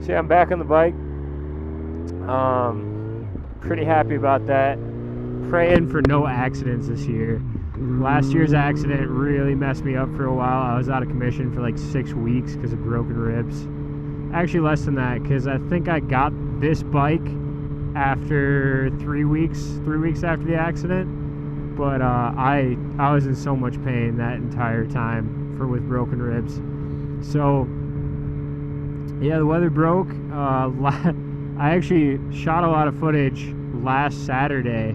So yeah, I'm back on the bike. Pretty happy about that. Praying for no accidents this year. Last year's accident really messed me up for a while. I was out of commission for like 6 weeks because of broken ribs. Actually, less than that, because I think I got this bike after 3 weeks. 3 weeks after the accident. But I was in so much pain that entire time with broken ribs. So yeah, the weather broke. I actually shot a lot of footage last Saturday,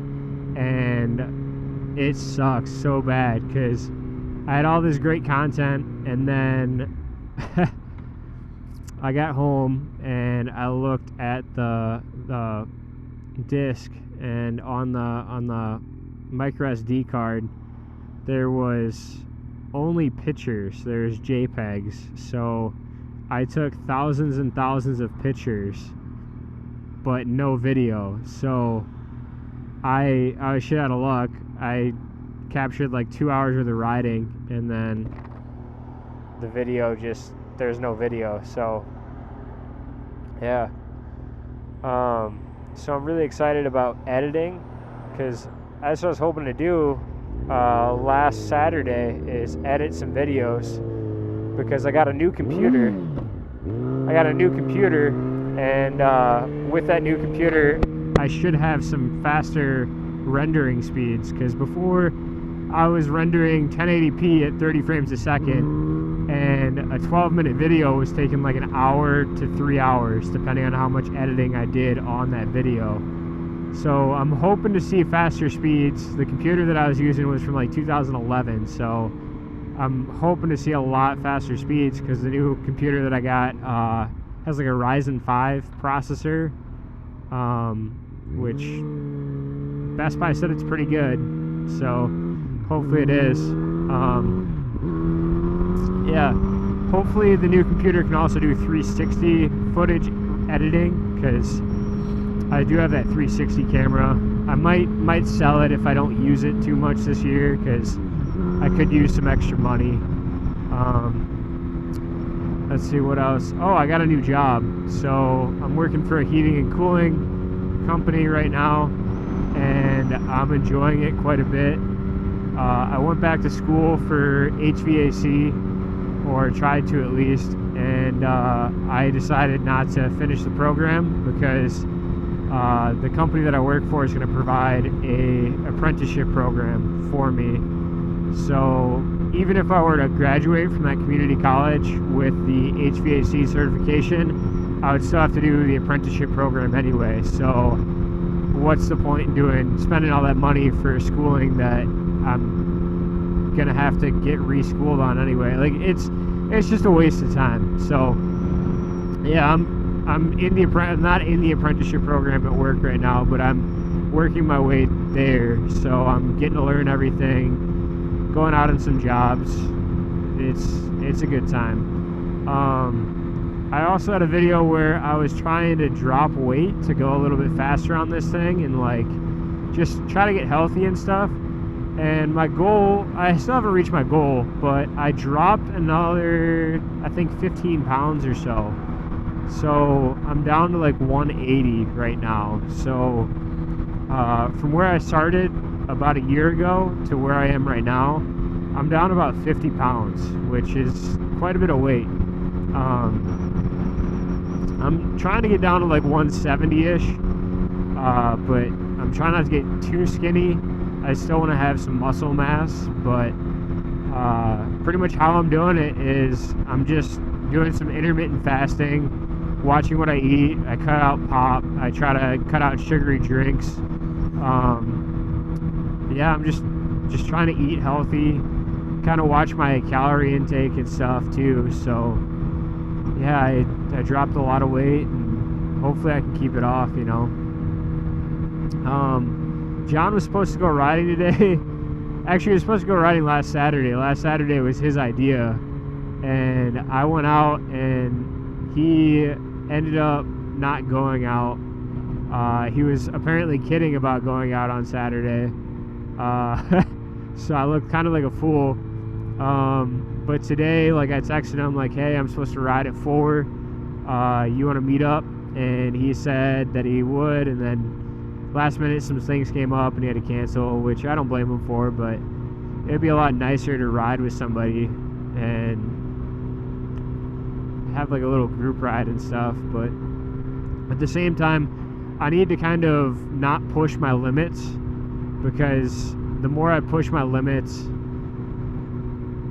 and it sucks so bad because I had all this great content, and then I got home and I looked at the disc, and on the micro SD card there was only pictures. There's JPEGs. So I took thousands and thousands of pictures, but no video. So I was shit out of luck. I captured like 2 hours worth of riding, and then the video there's no video. So yeah. So I'm really excited about editing, because that's what I was hoping to do last Saturday, is edit some videos, because I got a new computer. And with that new computer, I should have some faster rendering speeds, because before I was rendering 1080p at 30 frames a second, and a 12-minute video was taking like an hour to 3 hours, depending on how much editing I did on that video. So I'm hoping to see faster speeds. The computer that I was using was from like 2011, so I'm hoping to see a lot faster speeds, because the new computer that I got has like a Ryzen 5 processor, which Best Buy said it's pretty good, so hopefully it is. Yeah, hopefully the new computer can also do 360 footage editing, because I do have that 360 camera. I might sell it if I don't use it too much this year, because I could use some extra money. Let's see what else. Oh, I got a new job. So I'm working for a heating and cooling company right now, and I'm enjoying it quite a bit. I went back to school for HVAC, or tried to at least, and I decided not to finish the program, because the company that I work for is going to provide a apprenticeship program for me. So even if I were to graduate from that community college with the HVAC certification, I would still have to do the apprenticeship program anyway. So what's the point in spending all that money for schooling that I'm gonna have to get reschooled on anyway? Like, it's just a waste of time. So yeah, I'm not in the apprenticeship program at work right now, but I'm working my way there. So I'm getting to learn everything, going out on some jobs. It's a good time. I also had a video where I was trying to drop weight to go a little bit faster on this thing, and like just try to get healthy and stuff. And my goal, I still haven't reached my goal, but I dropped another, I think 15 pounds or so. So I'm down to like 180 right now. So from where I started about a year ago to where I am right now, I'm down about 50 pounds, which is quite a bit of weight. I'm trying to get down to like 170-ish, but I'm trying not to get too skinny. I still want to have some muscle mass, but pretty much how I'm doing it is I'm just doing some intermittent fasting, watching what I eat. I cut out pop. I try to cut out sugary drinks. Yeah, I'm just trying to eat healthy, kind of watch my calorie intake and stuff too. So yeah, I dropped a lot of weight, and hopefully I can keep it off, you know. John was supposed to go riding today. Actually, he was supposed to go riding last Saturday. Last Saturday was his idea, and I went out, and he ended up not going out. He was apparently kidding about going out on Saturday. So I looked kind of like a fool. But today, like, I texted him like, hey, I'm supposed to ride at 4. you want to meet up? And he said that he would, and then last minute some things came up and he had to cancel, which I don't blame him for, but it'd be a lot nicer to ride with somebody and have like a little group ride and stuff. But at the same time, I need to kind of not push my limits, because the more I push my limits,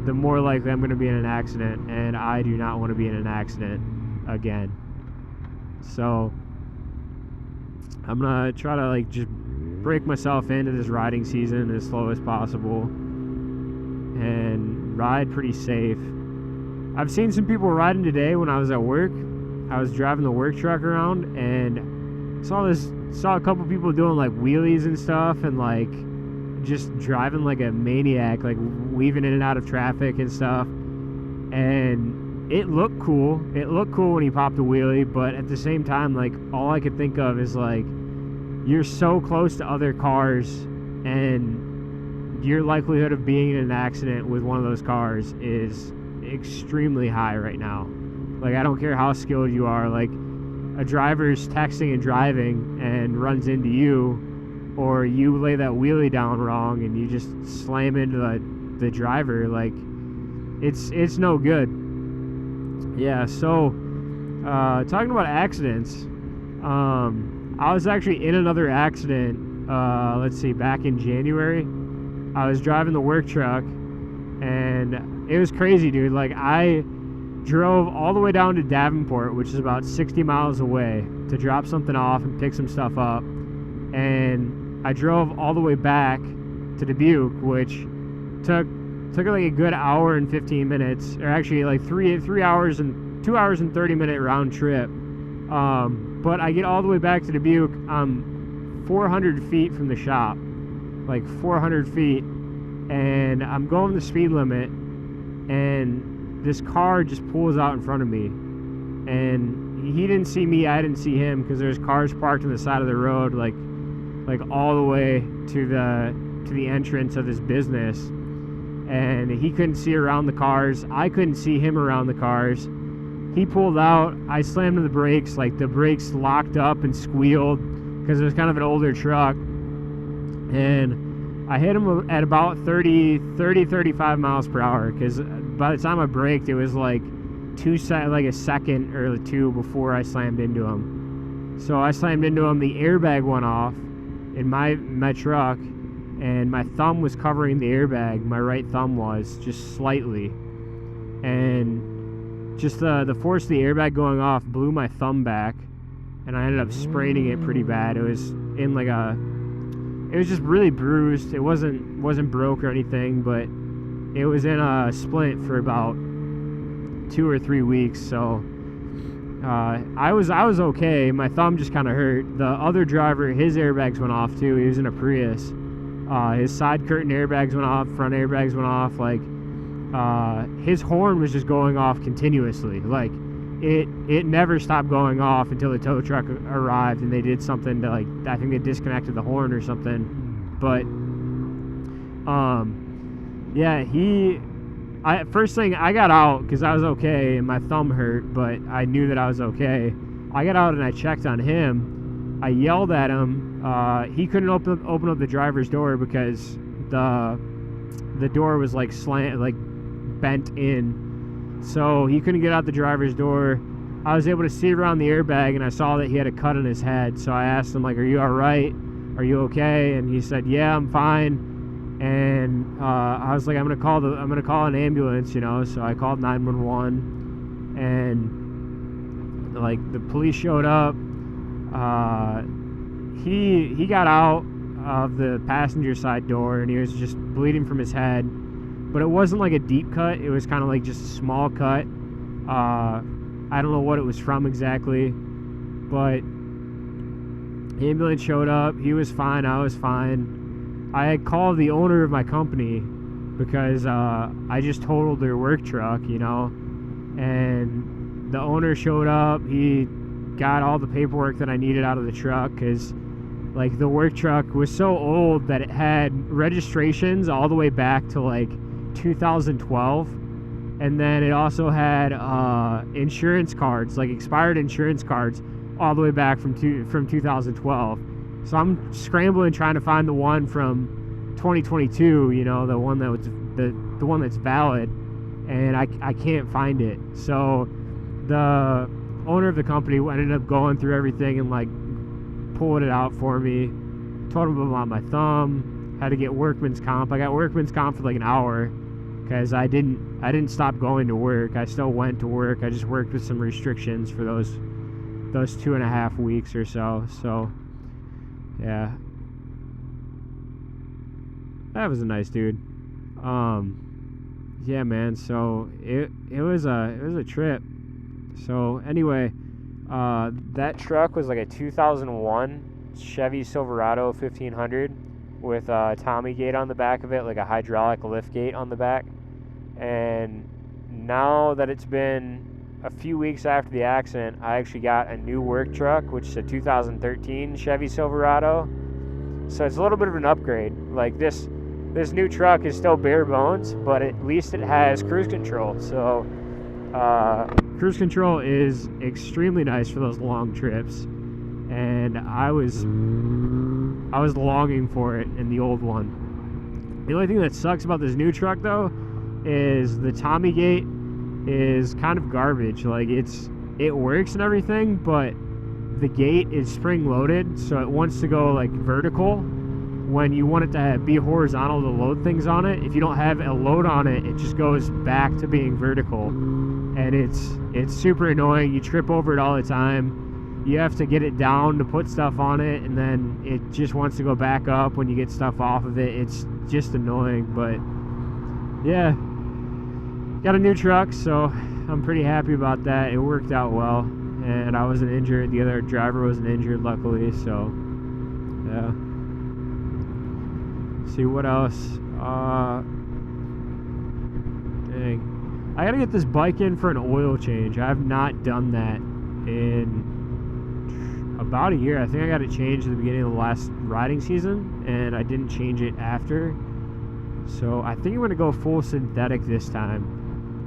the more likely I'm going to be in an accident, and I do not want to be in an accident again. So I'm going to try to like just break myself into this riding season as slow as possible and ride pretty safe. I've seen some people riding today when I was at work. I was driving the work truck around and saw a couple people doing like wheelies and stuff, and like just driving like a maniac, like weaving in and out of traffic and stuff. And it looked cool. It looked cool when he popped a wheelie, but at the same time, like, all I could think of is like, you're so close to other cars, and your likelihood of being in an accident with one of those cars is extremely high right now. Like, I don't care how skilled you are. Like, a driver's texting and driving and runs into you, or you lay that wheelie down wrong and you just slam into the driver, like, it's no good. Yeah, so talking about accidents, I was actually in another accident, back in January. I was driving the work truck, and it was crazy, dude. Like, I drove all the way down to Davenport, which is about 60 miles away, to drop something off and pick some stuff up. And I drove all the way back to Dubuque, which took like a good hour and 15 minutes, or actually like 2 hours and 30-minute round trip. But I get all the way back to Dubuque. I'm 400 feet from the shop, like 400 feet, and I'm going the speed limit, and this car just pulls out in front of me, and he didn't see me, I didn't see him, because there's cars parked on the side of the road, like all the way to the entrance of this business. And he couldn't see around the cars. I couldn't see him around the cars. He pulled out. I slammed to the brakes. Like, the brakes locked up and squealed because it was kind of an older truck. And I hit him at about 35 miles per hour, because by the time I braked, it was like a second or two before I slammed into him. So I slammed into him. The airbag went off in my truck, and my thumb was covering the airbag. My right thumb was, just slightly, and just the force of the airbag going off blew my thumb back, and I ended up spraining it pretty bad. It was just really bruised. It wasn't broke or anything, but it was in a splint for about 2 or 3 weeks. So I was okay. My thumb just kind of hurt. The other driver, his airbags went off too. He was in a Prius. His side curtain airbags went off, front airbags went off. Like, his horn was just going off continuously. Like, it never stopped going off until the tow truck arrived, and they did something to, like, I think they disconnected the horn or something. But yeah, first thing, I got out because I was okay and my thumb hurt, but I knew that I was okay. I got out and I checked on him. I yelled at him. He couldn't open up the driver's door because the door was like bent in, so he couldn't get out the driver's door. I was able to see around the airbag, and I saw that he had a cut on his head. So I asked him, like, "Are you all right? Are you okay?" And he said, "Yeah, I'm fine." And I was like, I'm gonna call an ambulance, you know. So I called 911, and like the police showed up. He got out of the passenger side door, and he was just bleeding from his head, but it wasn't like a deep cut. It was kind of like just a small cut. I don't know what it was from exactly, but the ambulance showed up. He was fine. I was fine. I had called the owner of my company because I just totaled their work truck, you know, and the owner showed up. He got all the paperwork that I needed out of the truck, because like the work truck was so old that it had registrations all the way back to like 2012, And then it also had insurance cards, like expired insurance cards, all the way back from 2012. So I'm scrambling trying to find the one from 2022, you know, the one that was the one that's valid, and I can't find it. So the owner of the company ended up going through everything and like pulling it out for me. Told him about my thumb, had to get workman's comp. I got workman's comp for like an hour because I didn't stop going to work. I still went to work. I just worked with some restrictions for those 2.5 weeks or so. So yeah, that was a nice dude. Yeah, man. So it was a trip. So anyway, that truck was like a 2001 Chevy Silverado 1500 with a Tommy gate on the back of it, like a hydraulic lift gate on the back. And now that it's been a few weeks after the accident, I actually got a new work truck, which is a 2013 Chevy Silverado. So it's a little bit of an upgrade. Like this new truck is still bare bones, but at least it has cruise control. So cruise control is extremely nice for those long trips, and I was longing for it in the old one. The only thing that sucks about this new truck though is the Tommy gate is kind of garbage. Like it works and everything, but the gate is spring loaded, so it wants to go like vertical when you want it to be horizontal to load things on it. If you don't have a load on it, it just goes back to being vertical, and it's super annoying. You trip over it all the time. You have to get it down to put stuff on it, and then it just wants to go back up when you get stuff off of it. It's just annoying, but yeah, got a new truck, so I'm pretty happy about that. It worked out well, and I wasn't injured. The other driver wasn't injured, luckily, so yeah. See what else. Dang, I gotta get this bike in for an oil change. I have not done that in about a year. I think I got it changed at the beginning of the last riding season, and I didn't change it after. So I think I'm gonna go full synthetic this time.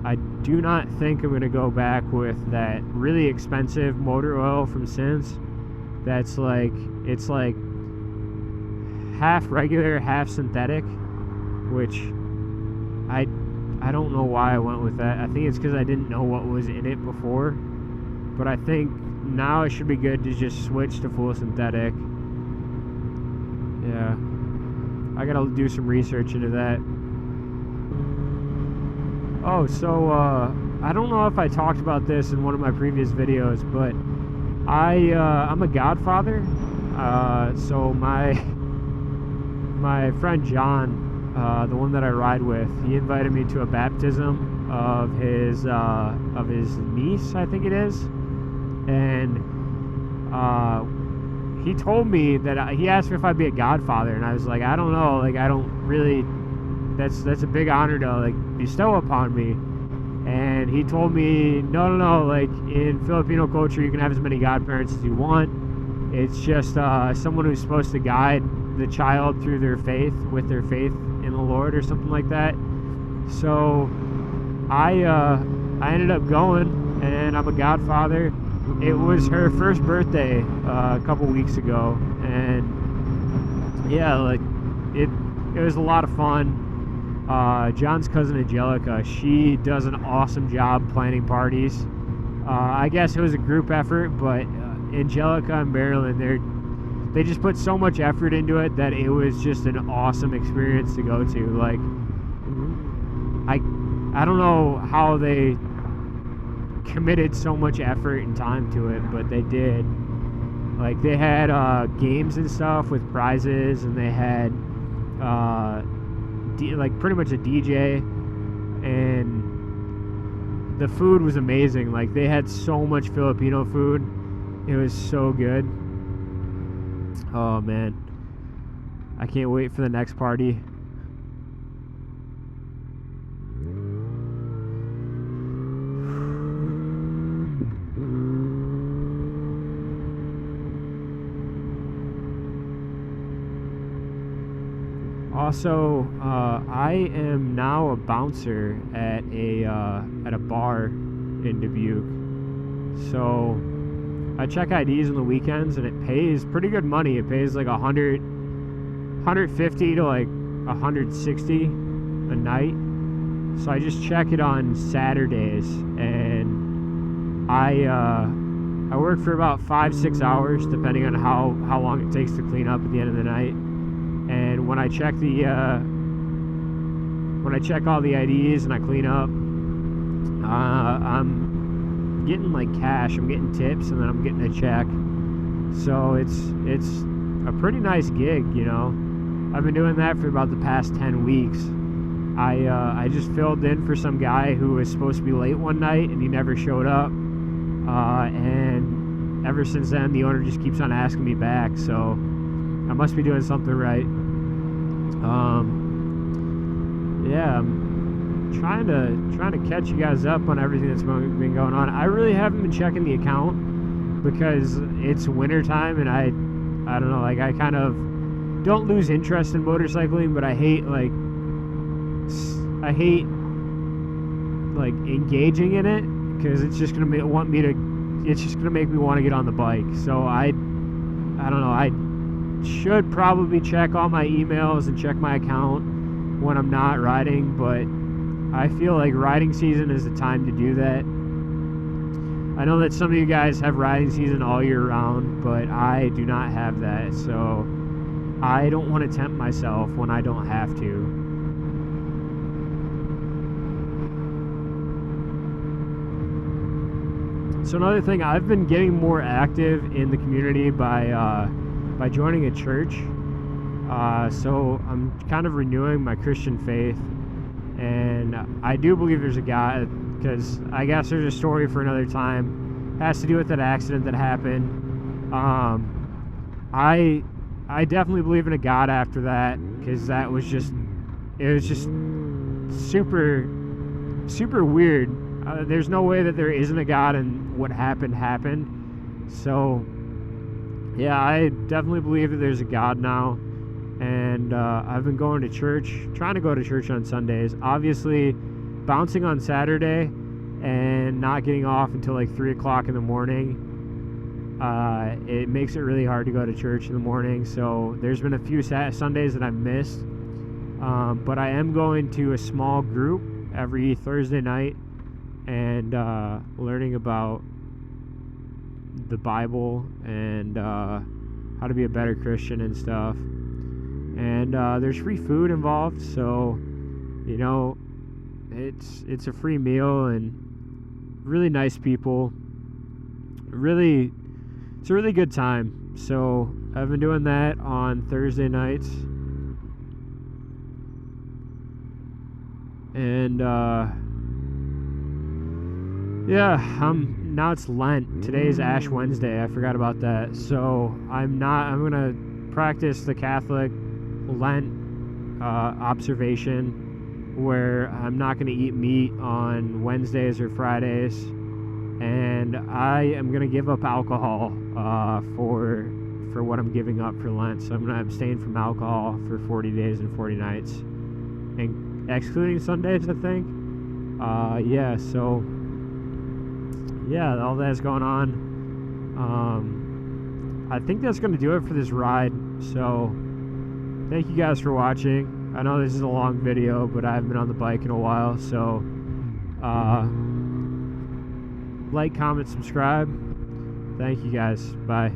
I do not think I'm gonna go back with that really expensive motor oil from Sins. That's like, it's like half regular, half synthetic, which I don't know why I went with that. I think it's because I didn't know what was in it before, but I think now it should be good to just switch to full synthetic. Yeah, I gotta do some research into that. Oh, so I don't know if I talked about this in one of my previous videos, but I'm a godfather. So my friend John, the one that I ride with, he invited me to a baptism of his niece, I think it is, and he told me that he asked me if I'd be a godfather, and I was like, I don't know, like I don't really. That's a big honor to like bestow upon me. And he told me, no, like in Filipino culture you can have as many godparents as you want. It's just someone who's supposed to guide the child through their faith, with their faith in the Lord or something like that. So I ended up going, and I'm a godfather. It was her first birthday a couple weeks ago, and yeah, like it was a lot of fun. John's cousin Angelica, she does an awesome job planning parties. I guess it was a group effort, but Angelica and Marilyn, they just put so much effort into it that it was just an awesome experience to go to. Like, I don't know how they committed so much effort and time to it, but they did. Like, they had games and stuff with prizes, and they had like pretty much a DJ, and the food was amazing. Like, they had so much Filipino food. It was so good. Oh man, I can't wait for the next party. Also, I am now a bouncer at a bar in Dubuque. So I check IDs on the weekends, and it pays pretty good money. It pays like 150 to like 160 a night. So I just check it on Saturdays, and I work for about 5-6 hours, depending on how long it takes to clean up at the end of the night. And when I check all the IDs and I clean up, I'm getting like cash. I'm getting tips, and then I'm getting a check. So it's a pretty nice gig, you know. I've been doing that for about the past 10 weeks. I just filled in for some guy who was supposed to be late one night, and he never showed up. And ever since then, the owner just keeps on asking me back. So I must be doing something right. Yeah, I'm trying to catch you guys up on everything that's been going on. I really haven't been checking the account because it's winter time, and I don't know, like I kind of don't lose interest in motorcycling, but I hate engaging in it because it's just gonna make me want to get on the bike. So I don't know. I should probably check all my emails and check my account when I'm not riding, but I feel like riding season is the time to do that. I know that some of you guys have riding season all year round, but I do not have that, so I don't want to tempt myself when I don't have to. So another thing, I've been getting more active in the community by joining a church. So I'm kind of renewing my Christian faith, and I do believe there's a God, because I guess there's a story for another time. It has to do with that accident that happened. I definitely believe in a God after that, because it was just super weird. There's no way that there isn't a God, and what happened. So yeah, I definitely believe that there's a God now. And I've been going to church, trying to go to church on Sundays. Obviously, bouncing on Saturday and not getting off until like 3 o'clock in the morning, it makes it really hard to go to church in the morning. So there's been a few Sundays that I've missed. But I am going to a small group every Thursday night and learning about the Bible and how to be a better Christian and stuff. And there's free food involved, so you know, it's a free meal and really nice people. It's a really good time. So I've been doing that on Thursday nights, and yeah, now it's Lent. Today's Ash Wednesday. I forgot about that. So I'm gonna practice the Catholic Lent observation, where I'm not going to eat meat on Wednesdays or Fridays, and I am going to give up alcohol for what I'm giving up for Lent. So I'm going to abstain from alcohol for 40 days and 40 nights, and excluding Sundays, I think. Yeah, so yeah, all that's going on. I think that's going to do it for this ride. So thank you guys for watching. I know this is a long video, but I haven't been on the bike in a while, so like, comment, subscribe. Thank you guys. Bye.